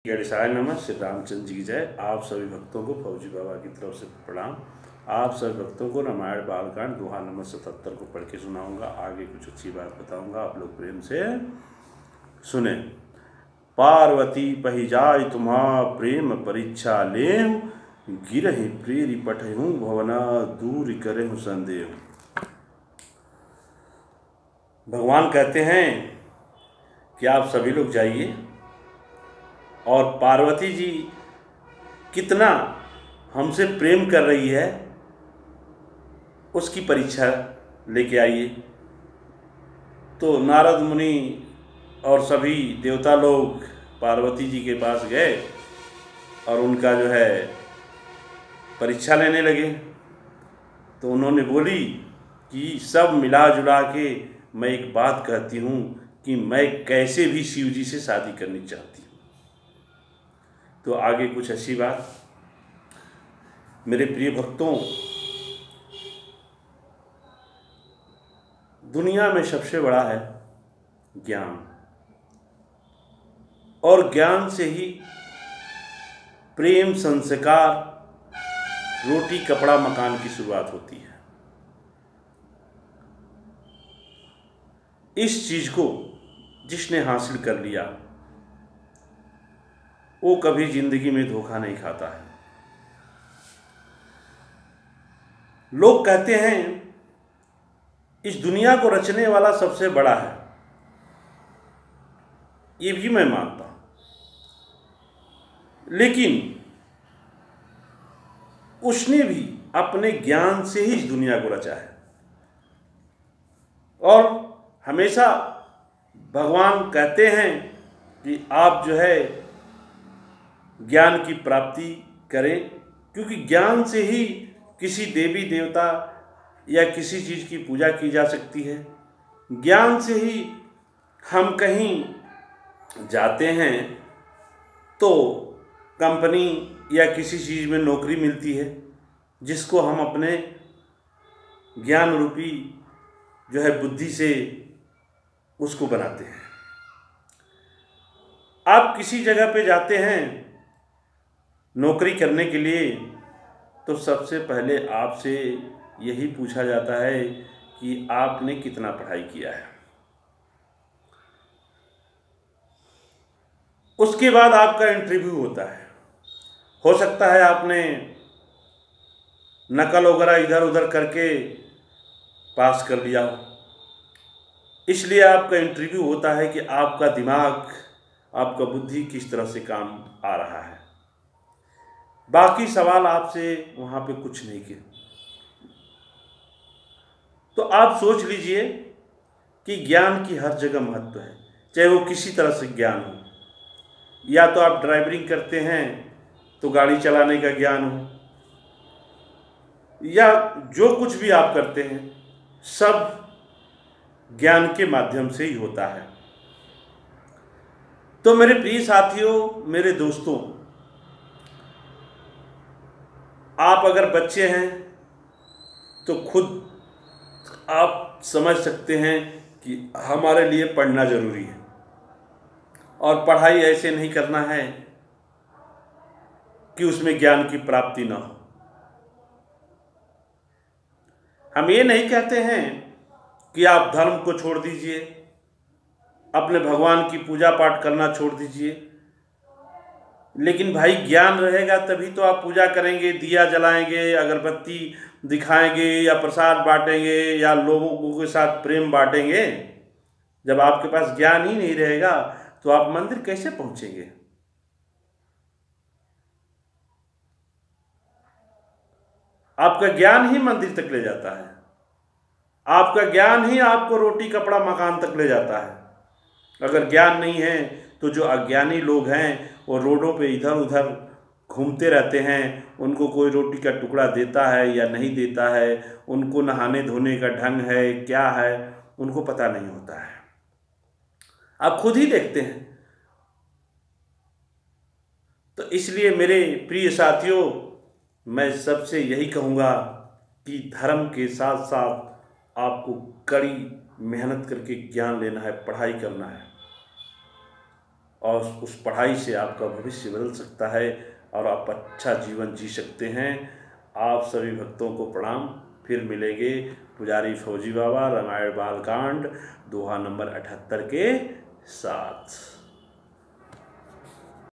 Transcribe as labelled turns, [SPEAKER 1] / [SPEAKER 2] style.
[SPEAKER 1] गणेशाय नमः। श्री रामचंद्र जी की जय। आप सभी भक्तों को फौजी बाबा की तरफ से प्रणाम। आप सभी भक्तों को रामायण बालकांड दोहा नंबर 77 को पढ़ के सुनाऊंगा। आगे कुछ अच्छी बात बताऊंगा, आप लोग प्रेम से सुने। पार्वती पही जाय तुम्हा प्रेम परीक्षा लेहु, गिरहि प्रेरी पठहु भवना दूर करहु संदेह। भगवान कहते हैं कि आप सभी लोग जाइए और पार्वती जी कितना हमसे प्रेम कर रही है उसकी परीक्षा लेके आइए। तो नारद मुनि और सभी देवता लोग पार्वती जी के पास गए और उनका जो है परीक्षा लेने लगे। तो उन्होंने बोली कि सब मिला जुला के मैं एक बात कहती हूँ कि मैं कैसे भी शिव जी से शादी करनी चाहती हूँ। तो आगे कुछ ऐसी बात। मेरे प्रिय भक्तों, दुनिया में सबसे बड़ा है ज्ञान, और ज्ञान से ही प्रेम, संस्कार, रोटी कपड़ा मकान की शुरुआत होती है। इस चीज को जिसने हासिल कर लिया वो कभी जिंदगी में धोखा नहीं खाता है। लोग कहते हैं इस दुनिया को रचने वाला सबसे बड़ा है, ये भी मैं मानता हूं, लेकिन उसने भी अपने ज्ञान से ही इस दुनिया को रचा है। और हमेशा भगवान कहते हैं कि आप जो है ज्ञान की प्राप्ति करें, क्योंकि ज्ञान से ही किसी देवी देवता या किसी चीज़ की पूजा की जा सकती है। ज्ञान से ही हम कहीं जाते हैं तो कंपनी या किसी चीज़ में नौकरी मिलती है, जिसको हम अपने ज्ञान रूपी जो है बुद्धि से उसको बनाते हैं। आप किसी जगह पे जाते हैं नौकरी करने के लिए, तो सबसे पहले आपसे यही पूछा जाता है कि आपने कितना पढ़ाई किया है। उसके बाद आपका इंटरव्यू होता है। हो सकता है आपने नकल वगैरह इधर उधर करके पास कर लिया हो, इसलिए आपका इंटरव्यू होता है कि आपका दिमाग, आपका बुद्धि किस तरह से काम आ रहा है। बाकी सवाल आपसे वहाँ पे कुछ नहीं किए। तो आप सोच लीजिए कि ज्ञान की हर जगह महत्व है, चाहे वो किसी तरह से ज्ञान हो। या तो आप ड्राइवरिंग करते हैं तो गाड़ी चलाने का ज्ञान हो, या जो कुछ भी आप करते हैं सब ज्ञान के माध्यम से ही होता है। तो मेरे प्रिय साथियों, मेरे दोस्तों, आप अगर बच्चे हैं तो खुद आप समझ सकते हैं कि हमारे लिए पढ़ना जरूरी है, और पढ़ाई ऐसे नहीं करना है कि उसमें ज्ञान की प्राप्ति ना हो। हम ये नहीं कहते हैं कि आप धर्म को छोड़ दीजिए, अपने भगवान की पूजा पाठ करना छोड़ दीजिए, लेकिन भाई ज्ञान रहेगा तभी तो आप पूजा करेंगे, दिया जलाएंगे, अगरबत्ती दिखाएंगे, या प्रसाद बांटेंगे, या लोगों के साथ प्रेम बांटेंगे। जब आपके पास ज्ञान ही नहीं रहेगा तो आप मंदिर कैसे पहुंचेंगे? आपका ज्ञान ही मंदिर तक ले जाता है, आपका ज्ञान ही आपको रोटी कपड़ा मकान तक ले जाता है। अगर ज्ञान नहीं है तो जो अज्ञानी लोग हैं वो रोडों पे इधर उधर घूमते रहते हैं। उनको कोई रोटी का टुकड़ा देता है या नहीं देता है, उनको नहाने धोने का ढंग है क्या है, उनको पता नहीं होता है। आप खुद ही देखते हैं। तो इसलिए मेरे प्रिय साथियों, मैं सबसे यही कहूँगा कि धर्म के साथ साथ आपको कड़ी मेहनत करके ज्ञान लेना है, पढ़ाई करना है। और उस पढ़ाई से आपका भविष्य बदल सकता है और आप अच्छा जीवन जी सकते हैं। आप सभी भक्तों को प्रणाम। फिर मिलेंगे पुजारी फौजी बाबा रामायण बालकांड दोहा नंबर 78 के साथ।